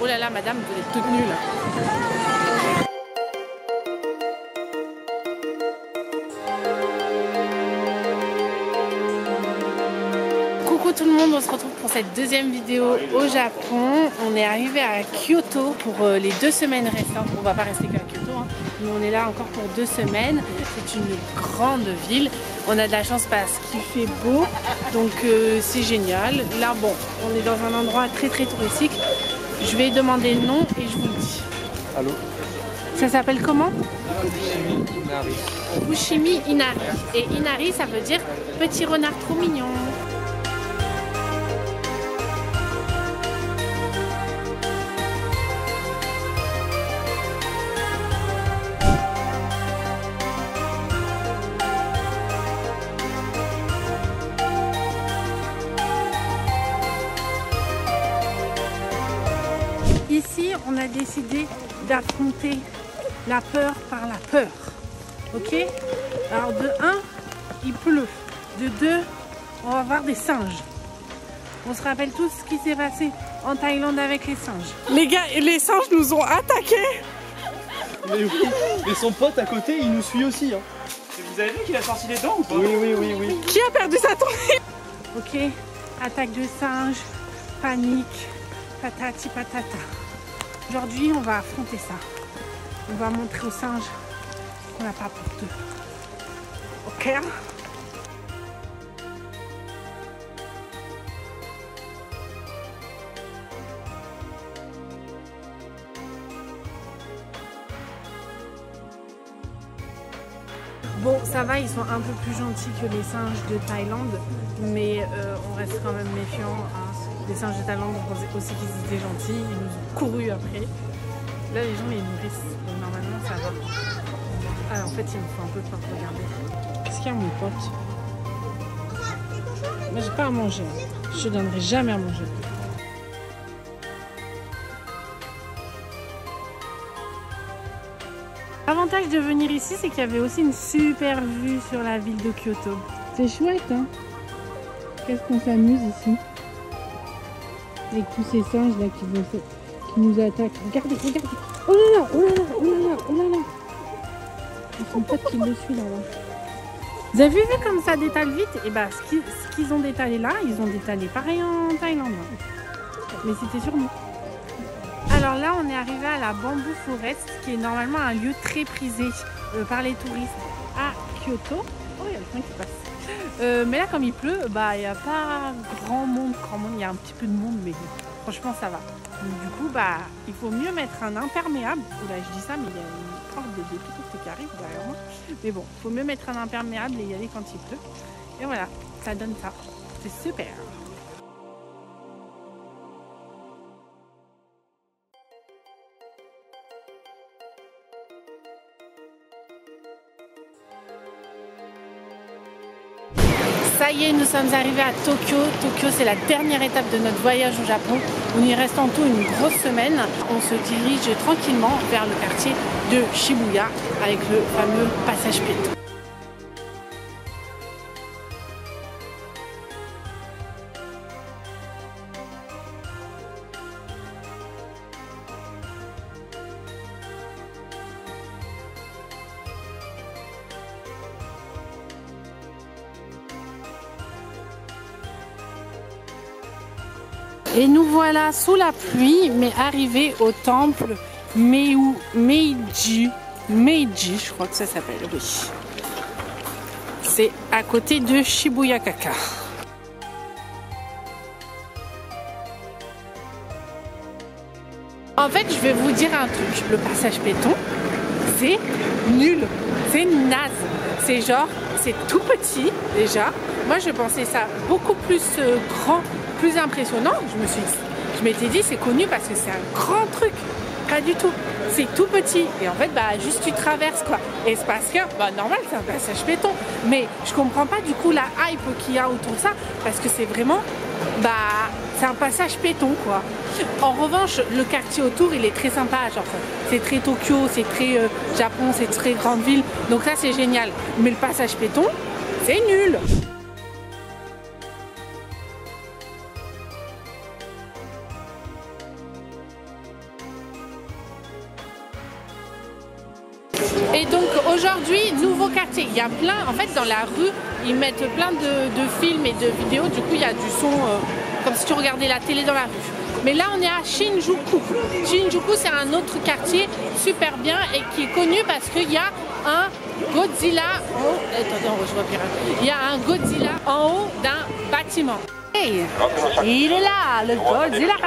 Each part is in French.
là là, madame, vous êtes toute nulle. Coucou tout le monde, on se retrouve pour cette deuxième vidéo au Japon. On est arrivé à Kyoto pour les 2 semaines restantes. On va pas rester qu'à Kyoto, hein, mais on est là encore pour 2 semaines. C'est une grande ville. On a de la chance parce qu'il fait beau, donc c'est génial. Là, bon, on est dans un endroit très touristique. Je vais demander le nom et je vous le dis. Allô? Ça s'appelle comment? Fushimi Inari. Fushimi Inari. Et Inari, ça veut dire petit renard trop mignon. Ici, on a décidé d'affronter la peur par la peur. Ok? Alors de 1, il pleut. De 2, on va voir des singes. On se rappelle tous ce qui s'est passé en Thaïlande avec les singes. Les gars, les singes nous ont attaqués. Mais oui, et son pote à côté, il nous suit aussi. Hein. Et vous avez vu qu'il a sorti les dents ou pas? Oui. Qui a perdu sa tournée? Ok, attaque de singes, panique, patati patata. Aujourd'hui, on va affronter ça. On va montrer aux singes qu'on n'a pas peur d'eux. Ok? Bon, ça va, ils sont un peu plus gentils que les singes de Thaïlande, mais on reste quand même méfiant. Hein. Les singes de Thaïlande, on pensait aussi qu'ils étaient gentils, ils nous ont couru après. Là, les gens, ils nourrissent, donc normalement, ça va. Ah, en fait, il me faut un peu de peur, regardez. Qu'est-ce qu'il y a, mon pote? Moi, j'ai pas à manger. Je te donnerai jamais à manger. L'avantage de venir ici, c'est qu'il y avait aussi une super vue sur la ville de Kyoto. C'est chouette, hein? Qu'est-ce qu'on s'amuse ici? Avec tous ces singes là qui nous attaquent. Regardez. Oh là là. Ils sont potes qui le suivent là-bas. Vous avez vu comme ça détale vite? Et bah ce qu'ils ont détalé là, ils ont détalé pareil en Thaïlande. Mais c'était sur nous. Alors là, on est arrivé à la Bamboo Forest, qui est normalement un lieu très prisé par les touristes à Kyoto. Oh, il y a le train qui passe. Mais là, comme il pleut, bah il n'y a pas grand monde. Il y a un petit peu de monde, mais franchement, ça va. Donc, du coup, bah il faut mieux mettre un imperméable. Là, je dis ça, mais il y a une porte de dépôt qui arrive derrière moi. Mais bon, il faut mieux mettre un imperméable et y aller quand il pleut. Et voilà, ça donne ça. C'est super. Ça y est, nous sommes arrivés à Tokyo. Tokyo, c'est la dernière étape de notre voyage au Japon. On y reste en tout une grosse semaine. On se dirige tranquillement vers le quartier de Shibuya avec le fameux passage piéton. Et nous voilà sous la pluie, mais arrivés au temple Meiji, je crois que ça s'appelle, oui. C'est à côté de Shibuyakaka. En fait, je vais vous dire un truc. Le passage piéton, c'est nul, c'est naze. C'est genre, c'est tout petit déjà. Moi, je pensais ça beaucoup plus grand, plus impressionnant. Je m'étais dit, c'est connu parce que c'est un grand truc. Pas du tout. C'est tout petit. Et en fait, bah, juste tu traverses quoi. Et c'est parce que, bah, normal, c'est un passage piéton. Mais je comprends pas du coup la hype qu'il y a autour de ça. Parce que c'est vraiment, bah, c'est un passage piéton quoi. En revanche, le quartier autour, il est très sympa. Genre, c'est très Tokyo, c'est très Japon, c'est très grande ville. Donc ça, c'est génial. Mais le passage piéton, c'est nul. Et donc aujourd'hui, nouveau quartier. Il y a plein, en fait dans la rue, ils mettent plein de films et de vidéos. Du coup il y a du son comme si tu regardais la télé dans la rue. Mais là on est à Shinjuku. Shinjuku c'est un autre quartier super bien et qui est connu parce qu'il y a un Godzilla en haut. Attends, je vois plus rien. Il y a un Godzilla en haut d'un bâtiment. Hey, il est là, le Godzilla.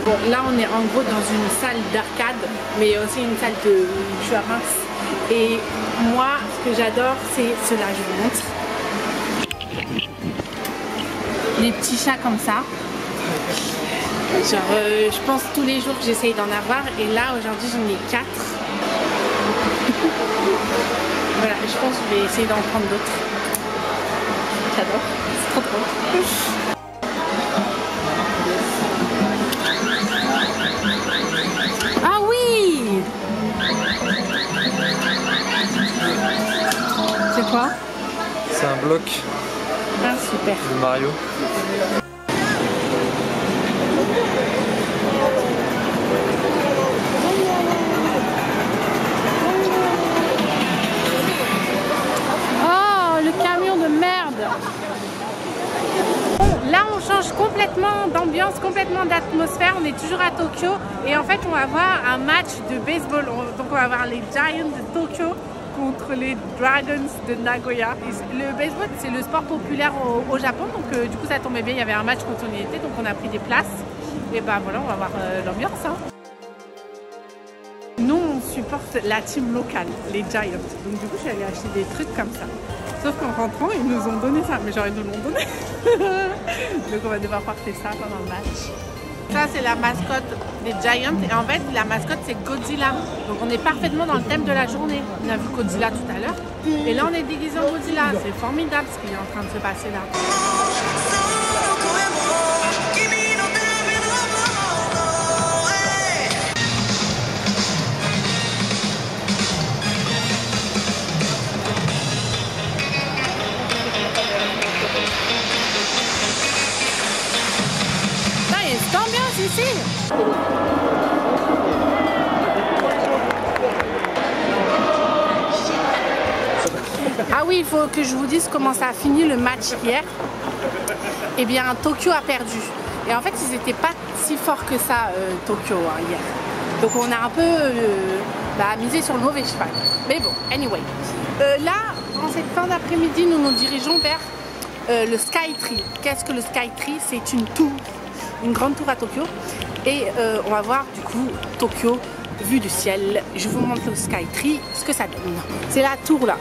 Bon, là on est en gros dans une salle d'arcade, mais aussi une salle de insurance. Et moi, ce que j'adore, c'est cela, je vous montre. Les petits chats comme ça. Genre, je pense tous les jours que j'essaye d'en avoir. Et là, aujourd'hui, j'en ai 4. Voilà, je pense que je vais essayer d'en prendre d'autres. J'adore, c'est trop drôle. Ah oui! C'est quoi? C'est un bloc Ah super. de Mario. Oh, le camion de merde! Là on change complètement d'ambiance, complètement d'atmosphère, on est toujours à Tokyo et en fait on va voir un match de baseball, donc on va voir les Giants de Tokyo contre les Dragons de Nagoya. Le baseball c'est le sport populaire au Japon, donc du coup ça tombait bien, il y avait un match quand on y était, donc on a pris des places et bah voilà, on va voir l'ambiance. Hein. Nous on supporte la team locale, les Giants, donc du coup je suis allée acheter des trucs comme ça. Sauf qu'en rentrant, ils nous ont donné ça. Mais genre, ils nous l'ont donné. Donc on va devoir porter ça pendant le match. Ça, c'est la mascotte des Giants. Et en fait, la mascotte, c'est Godzilla. Donc on est parfaitement dans le thème de la journée. On a vu Godzilla tout à l'heure. Et là, on est déguisé en Godzilla. C'est formidable ce qui est en train de se passer là. Ici. Ah oui, il faut que je vous dise comment ça a fini le match hier. Eh bien, Tokyo a perdu. Et en fait, ils n'étaient pas si forts que ça, Tokyo, hein, hier. Donc on a un peu misé sur le mauvais cheval. Mais bon, anyway. Là, en cette fin d'après-midi, nous nous dirigeons vers le Skytree. Qu'est-ce que le Skytree? C'est une tour. Une grande tour à Tokyo et on va voir du coup Tokyo vue du ciel. Je vous montre le Skytree, ce que ça donne. C'est la tour là.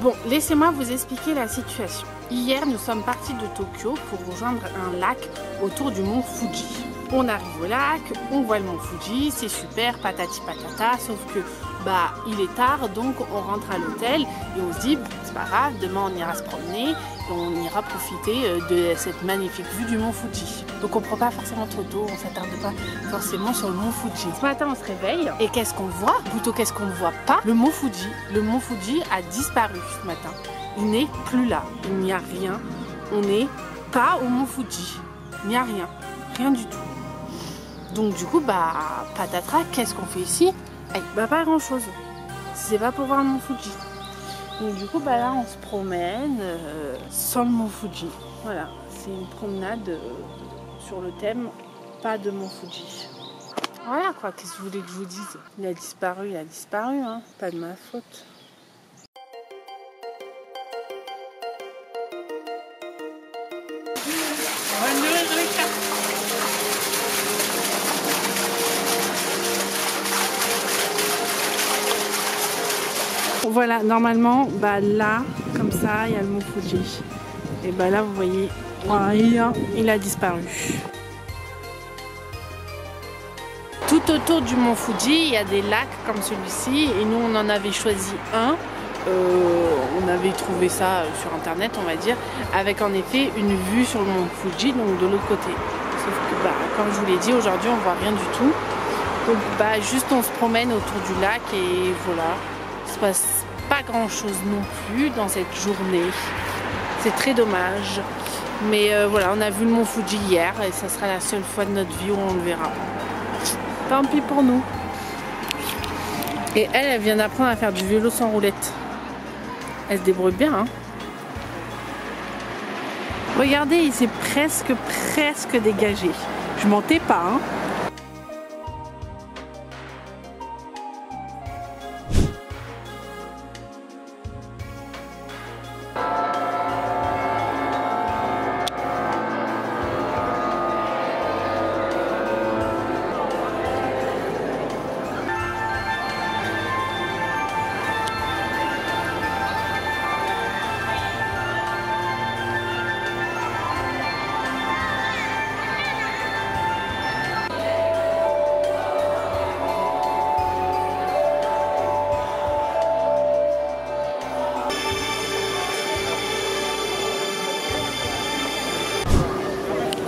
Bon, laissez-moi vous expliquer la situation. Hier, nous sommes partis de Tokyo pour rejoindre un lac autour du mont Fuji. On arrive au lac, on voit le mont Fuji, c'est super, patati patata, sauf que il est tard, donc on rentre à l'hôtel et on se dit, c'est pas grave, demain on ira se promener et on ira profiter de cette magnifique vue du mont Fuji. Donc on prend pas forcément trop tôt, on s'attarde pas forcément sur le mont Fuji. Ce matin on se réveille et qu'est-ce qu'on voit? Plutôt qu'est-ce qu'on ne voit pas? Le mont Fuji. Le mont Fuji a disparu ce matin. Il n'est plus là, il n'y a rien. On n'est pas au mont Fuji. Il n'y a rien, rien du tout. Donc du coup, patatras, qu'est-ce qu'on fait ici? Pas grand chose. C'est pas pour voir le mont Fuji. Donc du coup, là, on se promène sans le mont Fuji. Voilà, c'est une promenade sur le thème pas de mont Fuji. Voilà quoi, qu'est-ce que vous voulez que je vous dise? Il a disparu, hein. Pas de ma faute. voilà, normalement, bah là, comme ça, il y a le mont Fuji. Et bah là, vous voyez, rien, il a disparu. Tout autour du mont Fuji, il y a des lacs comme celui-ci. Et nous, on en avait choisi un. On avait trouvé ça sur internet, on va dire, avec en effet une vue sur le mont Fuji, donc de l'autre côté. Sauf que, bah, comme je vous l'ai dit, aujourd'hui, on voit rien du tout. Donc, bah, juste on se promène autour du lac et voilà. Il se passe pas grand chose non plus dans cette journée. C'est très dommage. Mais voilà, on a vu le mont Fuji hier et ça sera la seule fois de notre vie où on le verra. Tant pis pour nous. Et elle vient d'apprendre à faire du vélo sans roulette. Elle se débrouille bien, hein. Regardez, il s'est presque dégagé. Je mentais pas, hein.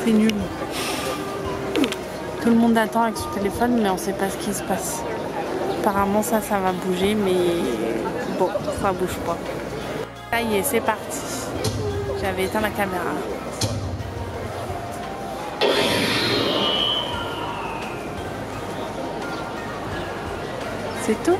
C'est nul. Tout le monde attend avec son téléphone, mais on ne sait pas ce qui se passe. Apparemment, ça va bouger, mais bon, ça bouge pas. Ça y est, c'est parti. J'avais éteint la caméra. C'est tout.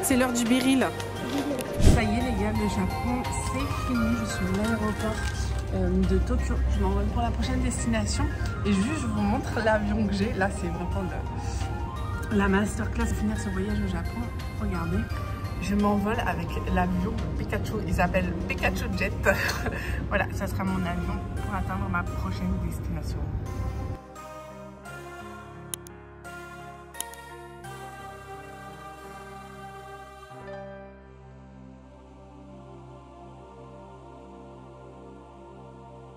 C'est l'heure du Biril. Ça y est les gars, le Japon c'est fini. Je suis à l'aéroport de Tokyo. Je m'envole pour la prochaine destination. Et juste je vous montre l'avion que j'ai. Là c'est vraiment la masterclass de finir ce voyage au Japon. Regardez, je m'envole avec l'avion Pikachu. Il s'appelle Pikachu Jet. Voilà, ça sera mon avion pour atteindre ma prochaine destination.